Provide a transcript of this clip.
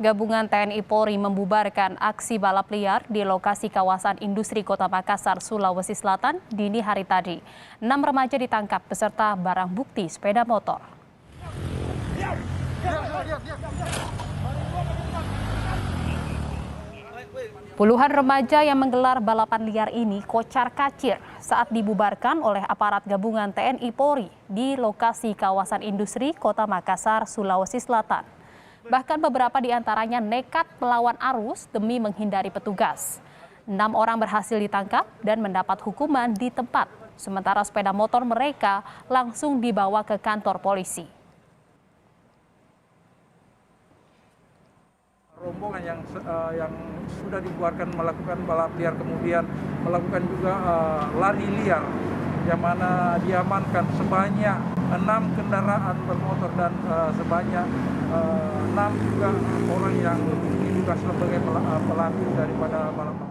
gabungan TNI Polri membubarkan aksi balap liar di lokasi kawasan industri Kota Makassar, Sulawesi Selatan dini hari tadi. 6 remaja ditangkap beserta barang bukti sepeda motor. Puluhan remaja yang menggelar balapan liar ini kocar-kacir saat dibubarkan oleh aparat gabungan TNI Polri di lokasi kawasan industri Kota Makassar, Sulawesi Selatan. Bahkan beberapa di antaranya nekat melawan arus demi menghindari petugas. 6 orang berhasil ditangkap dan mendapat hukuman di tempat, sementara sepeda motor mereka langsung dibawa ke kantor polisi. Rombongan yang sudah dibubarkan melakukan balap liar, kemudian melakukan juga lari liar, yang mana diamankan sebanyak 6 kendaraan bermotor dan sebanyak 6 juga orang yang diduga sebagai pelaku daripada balap.